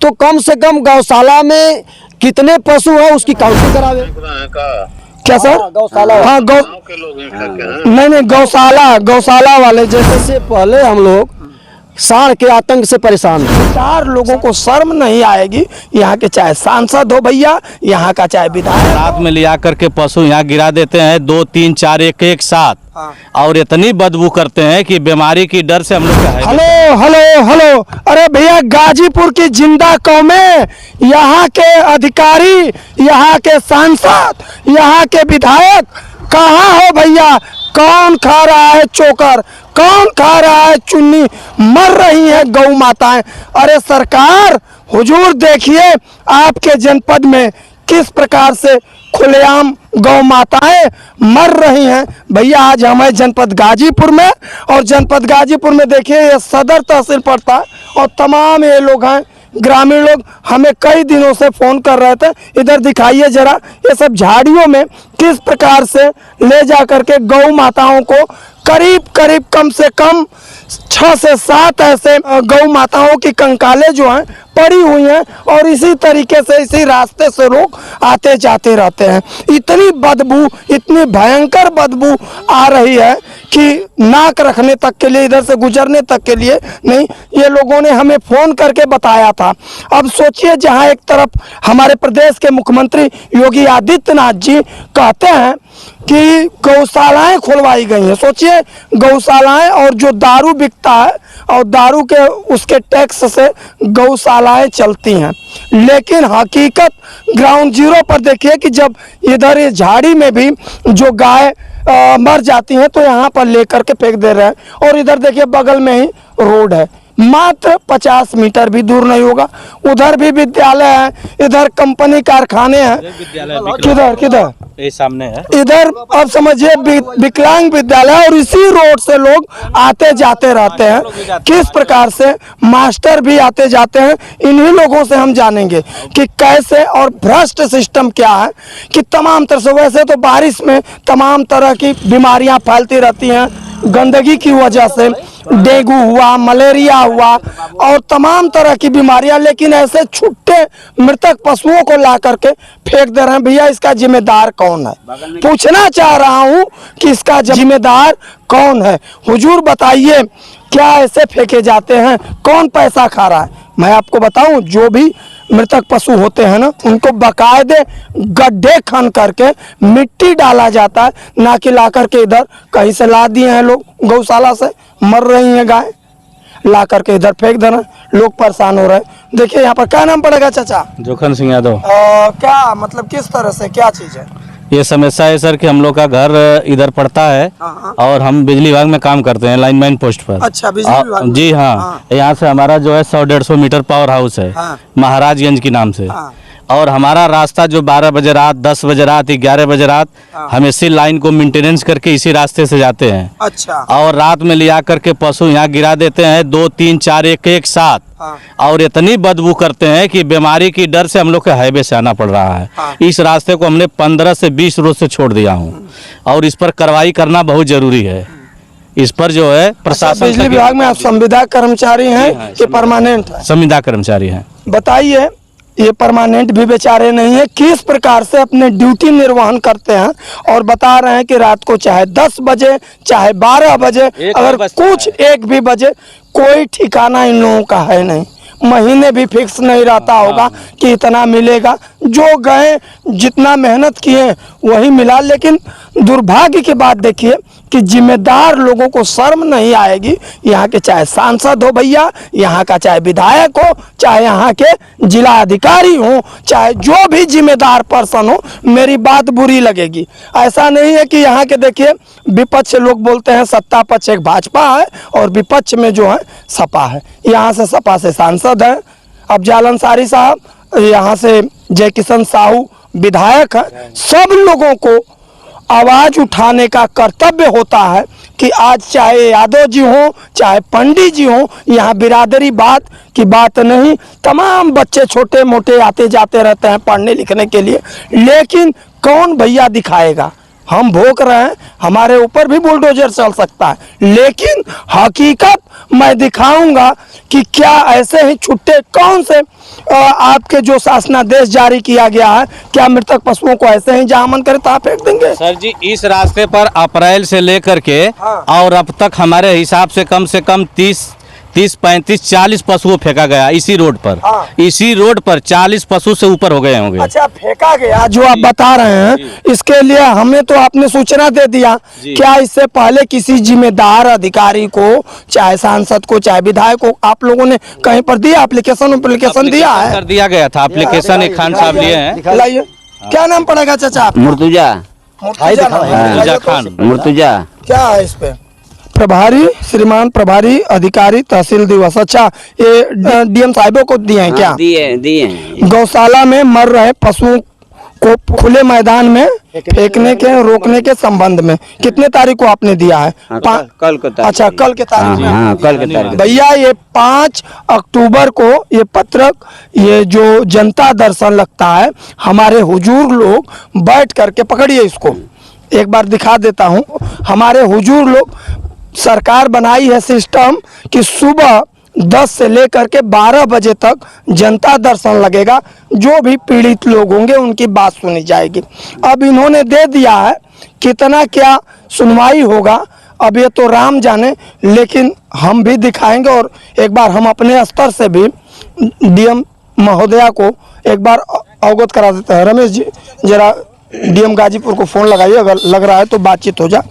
तो कम से कम गौशाला में कितने पशु हैं उसकी काउंटिंग करावे। क्या सर? गौशाला, हाँ नहीं गौशाला वाले जैसे से पहले हम लोग सांड के आतंक से परेशान हैं। 4 लोगों को शर्म नहीं आएगी, यहाँ के चाहे सांसद हो भैया, यहाँ का चाहे विधायक। रात में लिया करके पशु यहाँ गिरा देते हैं 2 3 4 एक साथ। हाँ। और इतनी बदबू करते हैं कि बीमारी की डर से हम लोग हेलो अरे भैया, गाजीपुर की जिंदा कौमें, यहाँ के अधिकारी, यहाँ के सांसद, यहाँ के विधायक कहाँ हो भैया? कौन खा रहा है चोकर, कौन खा रहा है चुन्नी? मर रही है गौ माताएं। अरे सरकार, हुजूर देखिए आपके जनपद में किस प्रकार से खुलेआम गौ माताएं मर रही हैं। भैया आज हमें जनपद गाजीपुर में, और जनपद गाजीपुर में देखिए ये सदर तहसील पड़ता है, और तमाम ये लोग हैं ग्रामीण लोग हमें कई दिनों से फ़ोन कर रहे थे, इधर दिखाइए जरा ये सब झाड़ियों में किस प्रकार से ले जा करके गौ माताओं को करीब कम से कम 6 से 7 ऐसे गौ माताओं की कंकालें जो हैं पड़ी हुई हैं, और इसी तरीके से इसी रास्ते से लोग आते जाते रहते हैं। इतनी बदबू, इतनी भयंकर बदबू आ रही है कि नाक रखने तक के लिए, इधर से गुजरने तक के लिए नहीं। ये लोगों ने हमें फ़ोन करके बताया था। अब सोचिए, जहां एक तरफ हमारे प्रदेश के मुख्यमंत्री योगी आदित्यनाथ जी कहते हैं कि गौशालाएं खुलवाई गई हैं। सोचिए, गौशालाएं, और जो दारू बिकता है और दारू के उसके टैक्स से गौशालाएं चलती हैं, लेकिन हकीकत ग्राउंड जीरो पर देखिए कि जब इधर ये झाड़ी में भी जो गाय मर जाती हैं तो यहाँ पर लेकर के फेंक दे रहे हैं, और इधर देखिए बगल में ही रोड है, मात्र 50 मीटर भी दूर नहीं होगा। उधर भी विद्यालय है, इधर कंपनी कारखाने हैं। किधर ये सामने है इधर, अब समझिए विकलांग विद्यालय, और इसी रोड से लोग आते जाते रहते हैं। किस प्रकार से मास्टर भी आते जाते हैं, इन्हीं लोगों से हम जानेंगे कि कैसे, और भ्रष्ट सिस्टम क्या है कि तमाम तरह से। वैसे तो बारिश में तमाम तरह की बीमारियां फैलती रहती हैं गंदगी की वजह से, डेंगू हुआ, मलेरिया हुआ और तमाम तरह की बीमारियां, लेकिन ऐसे छुट्टे मृतक पशुओं को ला करके फेंक दे रहे हैं। भैया इसका जिम्मेदार कौन है? पूछना चाह रहा हूं कि इसका जिम्मेदार कौन है? हुजूर बताइए, क्या ऐसे फेंके जाते हैं? कौन पैसा खा रहा है? मैं आपको बताऊं, जो भी मृतक पशु होते हैं ना, उनको बाकायदे गड्ढे खन करके मिट्टी डाला जाता है, ना कि ला करके इधर कहीं से ला दिए हैं लोग, गौशाला से मर रही हैं गाय, ला करके इधर फेंक देना, लोग परेशान हो रहे हैं। देखिए यहाँ पर क्या नाम पड़ेगा चाचा? जोखन सिंह यादव। क्या मतलब किस तरह से क्या चीज़ है? ये समस्या है सर कि हम लोग का घर इधर पड़ता है और हम बिजली विभाग में काम करते हैं, लाइनमैन पोस्ट पर। अच्छा, बिजली विभाग? जी हाँ। यहाँ से हमारा जो है 100-150 मीटर पावर हाउस है, महाराजगंज के नाम से। और हमारा रास्ता जो 12 बजे रात, 10 बजे रात, 11 बजे रात हम इसी लाइन को मेंटेनेंस करके इसी रास्ते से जाते हैं। अच्छा। और रात में लिया करके पशु यहाँ गिरा देते हैं 2 3 4 एक साथ। और इतनी बदबू करते हैं कि बीमारी की डर से हम लोग के हाईवे से आना पड़ रहा है। इस रास्ते को हमने 15 से 20 रोज से छोड़ दिया हूँ, और इस पर कार्रवाई करना बहुत जरूरी है। इस पर जो है प्रशासन, बिजली विभाग में आप संविदा कर्मचारी हैं कि परमानेंट? संविदा कर्मचारी हैं। बताइए, ये परमानेंट भी बेचारे नहीं है, किस प्रकार से अपने ड्यूटी निर्वहन करते हैं, और बता रहे हैं कि रात को चाहे 10 बजे चाहे 12 बजे, अगर कुछ 1 भी बजे, कोई ठिकाना इन लोगों का है नहीं। महीने भी फिक्स नहीं रहता होगा कि इतना मिलेगा। जो गए, जितना मेहनत किए वही मिला। लेकिन दुर्भाग्य की बात देखिए कि जिम्मेदार लोगों को शर्म नहीं आएगी। यहाँ के चाहे सांसद हो भैया, यहाँ का चाहे विधायक हो, चाहे यहाँ के जिला अधिकारी हो, चाहे जो भी जिम्मेदार पर्सन हो, मेरी बात बुरी लगेगी। ऐसा नहीं है कि यहाँ के देखिए विपक्ष लोग बोलते हैं सत्ता पक्ष एक भाजपा है और विपक्ष में जो है सपा है। यहाँ से सपा से सांसद हैं अफजल अंसारी साहब, यहाँ से जय किशन साहू विधायक हैं। सब लोगों को आवाज उठाने का कर्तव्य होता है कि आज चाहे यादव जी हो चाहे पंडित जी हो, यहाँ बिरादरी बात की बात नहीं। तमाम बच्चे छोटे मोटे आते जाते रहते हैं पढ़ने लिखने के लिए, लेकिन कौन भैया दिखाएगा? हम भोग रहे हैं, हमारे ऊपर भी बुलडोजर चल सकता है, लेकिन हकीकत मैं दिखाऊंगा कि क्या ऐसे ही छुट्टे कौन से आपके जो शासनादेश जारी किया गया है, क्या मृतक पशुओं को ऐसे ही जहां मन करे तहां फेंक देंगे? सर जी, इस रास्ते पर अप्रैल से लेकर के हाँ। और अब तक हमारे हिसाब से कम 30, 35, 40 पशुओं फेंका गया इसी रोड पर। हाँ। इसी रोड पर 40 पशु से ऊपर हो गए होंगे। अच्छा, फेंका गया जो आप बता रहे हैं, इसके लिए हमें तो आपने सूचना दे दिया, क्या इससे पहले किसी जिम्मेदार अधिकारी को, चाहे सांसद को, चाहे विधायक को, आप लोगों ने कहीं पर दिया एप्लीकेशन दिया है? कर दिया गया था एप्लीकेशन, एक खान साहब लिए हैं। लाइए, क्या नाम पड़ेगा चाचा आपका? मुर्तुजा मुर्तुजा खान। मुर्तुजा क्या है इस पे? प्रभारी, श्रीमान प्रभारी अधिकारी तहसील दिवस। अच्छा, ये डीएम साहिबों को दिए हैं क्या? दिए गौशाला में मर रहे पशुओं को खुले मैदान में फेंकने के रोकने के संबंध में कितने तारीख को आपने दिया है? कल को तारीख। अच्छा, कल के तारीख में। हाँ, कल के तारीख। भैया, ये 5 अक्टूबर को ये पत्रक, ये जो जनता दर्शन लगता है, हमारे हुजूर लोग बैठ करके, पकड़िए इसको, एक बार दिखा देता हूँ। हमारे हुजूर लोग, सरकार बनाई है सिस्टम कि सुबह 10 से लेकर के 12 बजे तक जनता दर्शन लगेगा, जो भी पीड़ित लोग होंगे उनकी बात सुनी जाएगी। अब इन्होंने दे दिया है, कितना क्या सुनवाई होगा अब ये तो राम जाने, लेकिन हम भी दिखाएंगे। और एक बार हम अपने स्तर से भी डीएम महोदया को एक बार अवगत करा देते हैं। रमेश जी, जरा डीएम गाजीपुर को फोन लगाइए, अगर लग रहा है तो बातचीत हो जाए।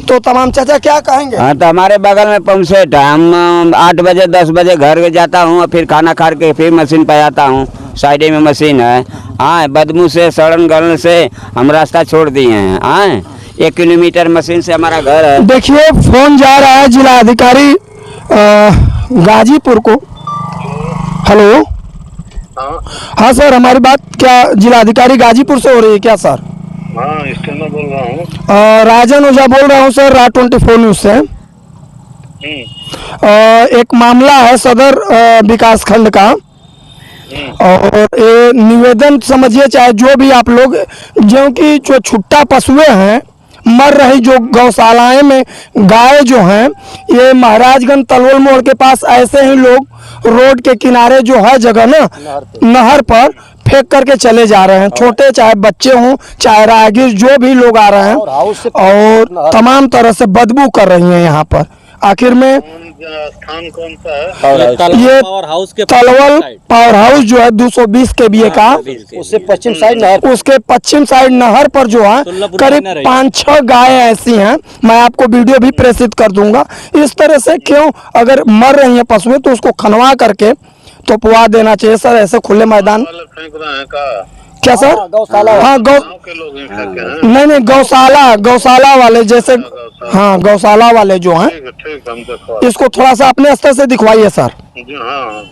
तो तमाम चाचा क्या कहेंगे? हाँ, तो हमारे बगल में पंप सेट है। हम 8 बजे 10 बजे घर जाता हूँ, फिर खाना खा के फिर मशीन पे आता हूँ। साइड में मशीन है। हाँ, बदबू से, सड़न गलन से हम रास्ता छोड़ दिए हैं। हाँ, 1 किलोमीटर मशीन से हमारा घर है। देखिए, फोन जा रहा है जिला अधिकारी गाजीपुर को। हेलो, हाँ सर, हमारी बात क्या जिला अधिकारी गाजीपुर से हो रही है क्या सर? हाँ, स्टेशन बोल रहा हूँ। राजन ओझा बोल रहा हूँ सर, राज 24 न्यूज से। एक मामला है सदर विकास खंड का, और ये निवेदन समझिए, चाहे जो भी आप लोग, जो कि जो छुट्टा पशुएं हैं मर रही, जो गौशालाएं में गाय जो हैं, ये महाराजगंज तलवल मोड़ के पास ऐसे ही लोग रोड के किनारे जो है जगह ना, नहर पर फेंक करके चले जा रहे हैं। छोटे चाहे बच्चे हों, चाहे राहगीर, जो भी लोग आ रहे हैं, और तमाम तरह से बदबू कर रही हैं यहाँ पर। आखिर में स्थान कौन सा है? ये पावर हाउस के तलवल पावर हाउस जो है 220 kVA का, उससे पश्चिम साइड नहर, उसके पश्चिम साइड नहर पर जो है करीब 5-6 गाय ऐसी हैं। मैं आपको वीडियो भी प्रेषित कर दूंगा। इस तरह से क्यों, अगर मर रही हैं पशुएं तो उसको खनवा करके तो पुआ देना चाहिए सर। ऐसे खुले मैदान फेंक रहे हैं का? क्या सर? गौशाला। हाँ, गाँव के लोग ही फेंके हैं। नहीं, गौशाला वाले, जैसे हाँ गौशाला वाले जो हैं, ठीक, हम देखो। इसको थोड़ा सा अपने स्तर से दिखवाइए सर। हाँ,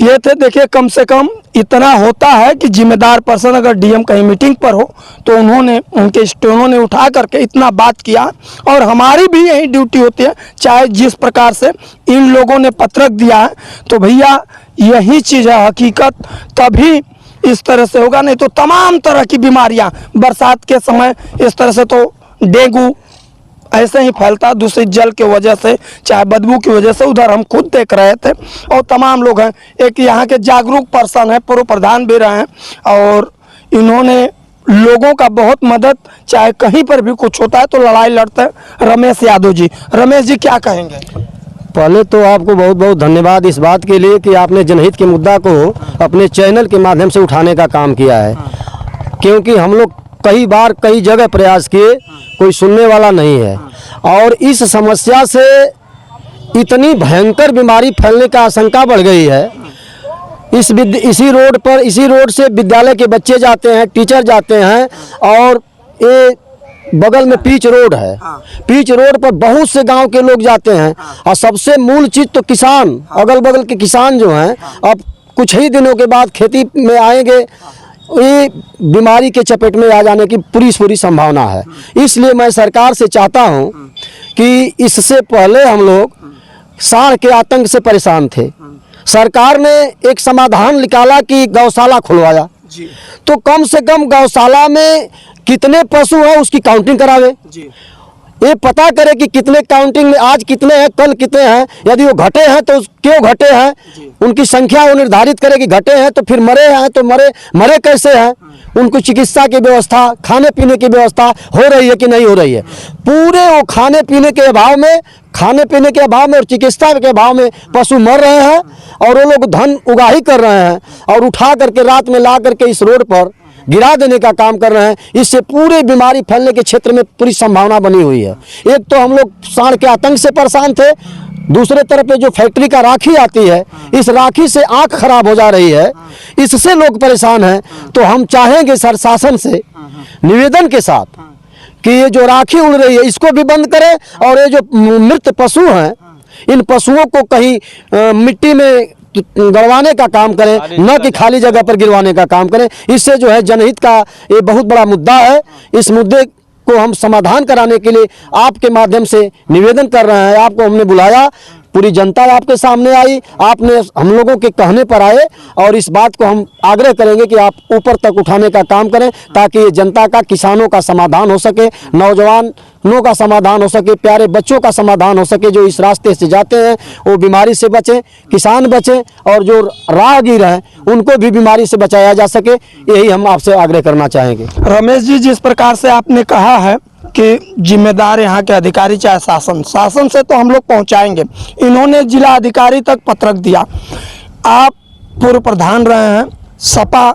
ये थे, देखिए, कम से कम इतना होता है कि जिम्मेदार पर्सन अगर डीएम कहीं मीटिंग पर हो तो उन्होंने, उनके स्टोनों ने उठा करके इतना बात किया। और हमारी भी यही ड्यूटी होती है, चाहे जिस प्रकार से इन लोगों ने पत्रक दिया है, तो भैया यही चीज़ है हकीकत, तभी इस तरह से होगा। नहीं तो तमाम तरह की बीमारियां बरसात के समय इस तरह से, तो डेंगू ऐसे ही फैलता, दूषित जल की वजह से, चाहे बदबू की वजह से। उधर हम खुद देख रहे थे, और तमाम लोग हैं। एक यहाँ के जागरूक पर्सन है, पूर्व प्रधान भी रहे हैं, और इन्होंने लोगों का बहुत मदद, चाहे कहीं पर भी कुछ होता है तो लड़ाई लड़ते हैं। रमेश यादव जी, रमेश जी क्या कहेंगे? पहले तो आपको बहुत बहुत धन्यवाद इस बात के लिए कि आपने जनहित के मुद्दा को अपने चैनल के माध्यम से उठाने का काम किया है, क्योंकि हम लोग कई बार कई जगह प्रयास किए, कोई सुनने वाला नहीं है। और इस समस्या से इतनी भयंकर बीमारी फैलने का आशंका बढ़ गई है। इसी रोड पर, इसी रोड से विद्यालय के बच्चे जाते हैं, टीचर जाते हैं, और ये बगल में पीच रोड है। पीच रोड पर बहुत से गांव के लोग जाते हैं। और सबसे मूल चीज़ तो किसान, अगल बगल के किसान जो हैं, अब कुछ ही दिनों के बाद खेती में आएंगे, ये बीमारी के चपेट में आ जाने की पूरी संभावना है। इसलिए मैं सरकार से चाहता हूं कि इससे पहले हम लोग सांड के आतंक से परेशान थे। सरकार ने एक समाधान निकाला कि गौशाला खुलवाया, जी तो कम से कम गौशाला में कितने पशु हैं उसकी काउंटिंग करावे, जी ये पता करे कि कितने काउंटिंग में आज कितने हैं कल कितने हैं, यदि वो घटे हैं तो क्यों घटे हैं, उनकी संख्या वो निर्धारित करे कि घटे हैं तो फिर मरे हैं तो मरे कैसे हैं, उनको चिकित्सा की व्यवस्था, खाने पीने की व्यवस्था हो रही है कि नहीं हो रही है। पूरे वो खाने पीने के अभाव में और चिकित्सा के अभाव में पशु मर रहे हैं और वो लोग धन उगाही कर रहे हैं और उठा करके रात में ला करके इस रोड पर गिरा देने का काम कर रहे हैं। इससे पूरे बीमारी फैलने के क्षेत्र में पूरी संभावना बनी हुई है। एक तो हम लोग सांड के आतंक से परेशान थे, दूसरे तरफ पे जो फैक्ट्री का राखी आती है, इस राखी से आंख खराब हो जा रही है, इससे लोग परेशान हैं। तो हम चाहेंगे सर शासन से निवेदन के साथ कि ये जो राखी उड़ रही है इसको भी बंद करें और ये जो मृत पशु हैं इन पशुओं को कहीं मिट्टी में गड़वाने का काम करें, न कि खाली जगह पर गिरवाने का काम करें। इससे जो है जनहित का ये बहुत बड़ा मुद्दा है। इस मुद्दे को हम समाधान कराने के लिए आपके माध्यम से निवेदन कर रहे हैं। आपको हमने बुलाया, पूरी जनता आपके सामने आई, आपने हम लोगों के कहने पर आए और इस बात को हम आग्रह करेंगे कि आप ऊपर तक उठाने का काम करें ताकि ये जनता का, किसानों का समाधान हो सके, नौजवानों का समाधान हो सके, प्यारे बच्चों का समाधान हो सके। जो इस रास्ते से जाते हैं वो बीमारी से बचें, किसान बचें और जो राहगीर हैं उनको भी बीमारी से बचाया जा सके, यही हम आपसे आग्रह करना चाहेंगे। रमेश जी, जिस प्रकार से आपने कहा है कि जिम्मेदार यहाँ के अधिकारी चाहे शासन से तो हम लोग पहुँचाएंगे, इन्होंने जिला अधिकारी तक पत्रक दिया। आप पूर्व प्रधान रहे हैं, सपा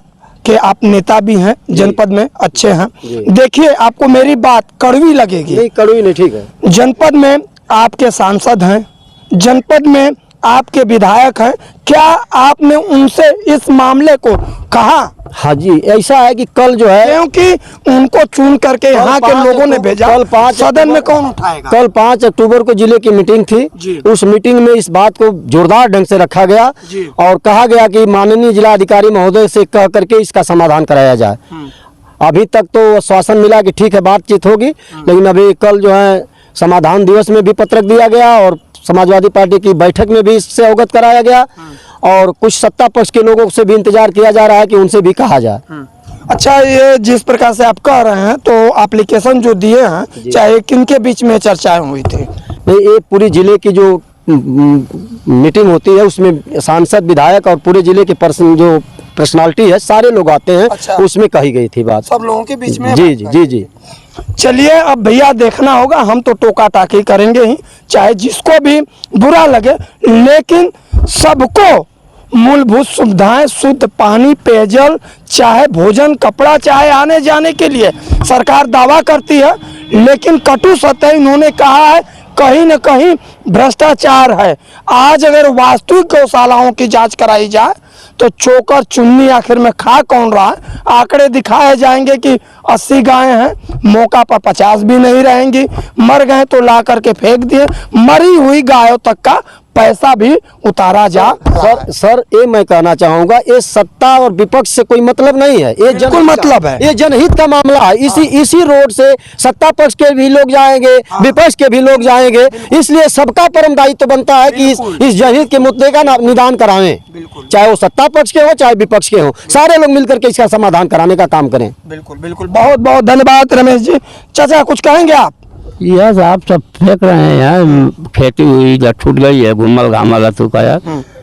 के आप नेता भी हैं, जनपद में अच्छे हैं। देखिए, आपको मेरी बात कड़वी लगेगी, नहीं कड़वी नहीं, ठीक है। जनपद में आपके सांसद हैं, जनपद में आपके विधायक हैं, क्या आपने उनसे इस मामले को कहा? हाँ जी, ऐसा है कि कल जो है, क्योंकि उनको चुन करके यहाँ के लोगों ने भेजा, कल 5 सदन में कौन उठाएगा? कल 5 अक्टूबर को जिले की मीटिंग थी। उस मीटिंग में इस बात को जोरदार ढंग से रखा गया और कहा गया कि माननीय जिला अधिकारी महोदय से कह करके इसका समाधान कराया जाए। अभी तक तो आश्वासन मिला कि ठीक है बातचीत होगी, लेकिन अभी कल जो है समाधान दिवस में भी पत्रक दिया गया और समाजवादी पार्टी की बैठक में भी इससे अवगत कराया गया और कुछ सत्ता पक्ष के लोगों से भी इंतजार किया जा रहा है कि उनसे भी कहा जाए। अच्छा, ये जिस प्रकार से आप कह रहे हैं तो एप्लीकेशन जो दिए हैं, चाहे किनके बीच में चर्चाएं हुई थी? नहीं, ये पूरी जिले की जो मीटिंग होती है उसमें सांसद, विधायक और पूरे जिले के जो पर्सनालिटी है सारे लोग आते हैं। अच्छा। उसमें कही गई थी बात, सब लोगों के बीच में? जी जी जी जी। चलिए, अब भैया देखना होगा, हम तो टोका टाकी करेंगे ही, चाहे जिसको भी बुरा लगे, लेकिन सबको मूलभूत सुविधाएं, शुद्ध पानी, पेयजल, चाहे भोजन, कपड़ा, चाहे आने जाने के लिए सरकार दावा करती है, लेकिन कटु सत्य इन्होंने कहा है कहीं न कहीं भ्रष्टाचार है। आज अगर वास्तविक गौशालाओं की जांच कराई जाए तो चोकर चुन्नी आखिर में खा कौन रहा है? आंकड़े दिखाए जाएंगे कि 80 गायें हैं, मौका पर 50 भी नहीं रहेंगी, मर गए तो ला करके फेंक दिए, मरी हुई गायों तक का पैसा भी उतारा जा। सर ये मैं कहना चाहूँगा, ये सत्ता और विपक्ष से कोई मतलब नहीं है, ये बिल्कुल मतलब है, ये जनहित का मामला है। इसी रोड से सत्ता पक्ष के भी लोग जाएंगे, विपक्ष के भी लोग जाएंगे, इसलिए सबका परम दायित्व बनता है कि इस जनहित के मुद्दे का निदान करावें, चाहे वो सत्ता पक्ष के हो चाहे विपक्ष के हो, सारे लोग मिलकर के इसका समाधान कराने का काम करें। बिल्कुल बिल्कुल, बहुत बहुत धन्यवाद रमेश जी। चाचा, कुछ कहेंगे आप? यस, आप सब फेंक रहे हैं यार, खेती हुई या छूट गई है, घुमल घामल का यार,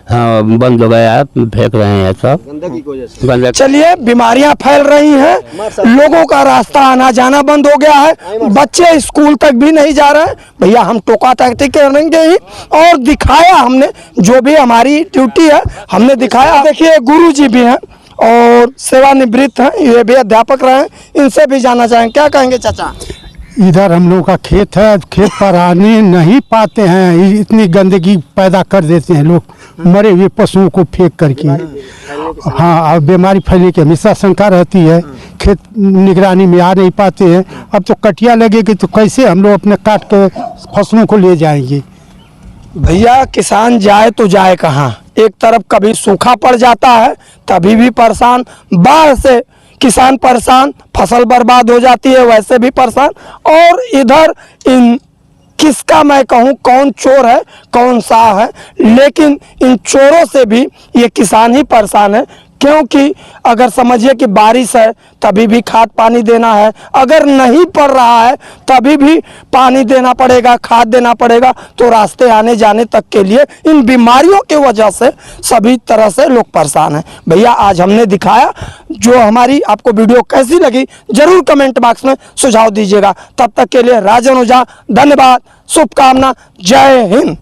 हाँ बंद हो गया है, फेंक रहे हैं सब गंदगी की वजह से। चलिए, बीमारियां फैल रही हैं, लोगों का रास्ता आना जाना बंद हो गया है, बच्चे स्कूल तक भी नहीं जा रहे हैं। भैया, हम टोका टाकी करेंगे ही और दिखाया हमने, जो भी हमारी ड्यूटी है हमने दिखाया। देखिए, गुरु जी भी हैं और सेवानिवृत्त हैं, ये भी अध्यापक रहे हैं, इनसे भी जानना चाहेंगे, क्या कहेंगे चाचा? इधर हम लोग का खेत है, खेत पर आने नहीं पाते हैं, इतनी गंदगी पैदा कर देते हैं लोग, मरे हुए पशुओं को फेंक करके। हाँ, और बीमारी फैलने की हमेशा शंका रहती है, खेत निगरानी में आ नहीं पाते हैं। अब तो कटिया लगेगी तो कैसे हम लोग अपने काट के फसलों को ले जाएंगे? भैया, किसान जाए तो जाए कहाँ? एक तरफ कभी सूखा पड़ जाता है, तभी भी परेशान, बाढ़ से किसान परेशान, फसल बर्बाद हो जाती है, वैसे भी परेशान, और इधर इन किसका मैं कहूँ कौन चोर है कौन सा है, लेकिन इन चोरों से भी ये किसान ही परेशान है। क्योंकि अगर समझिए कि बारिश है तभी भी खाद पानी देना है, अगर नहीं पड़ रहा है तभी भी पानी देना पड़ेगा, खाद देना पड़ेगा। तो रास्ते आने जाने तक के लिए इन बीमारियों की वजह से सभी तरह से लोग परेशान हैं। भैया आज हमने दिखाया, जो हमारी आपको वीडियो कैसी लगी जरूर कमेंट बॉक्स में सुझाव दीजिएगा। तब तक के लिए राजन ओझा, धन्यवाद, शुभकामना, जय हिंद।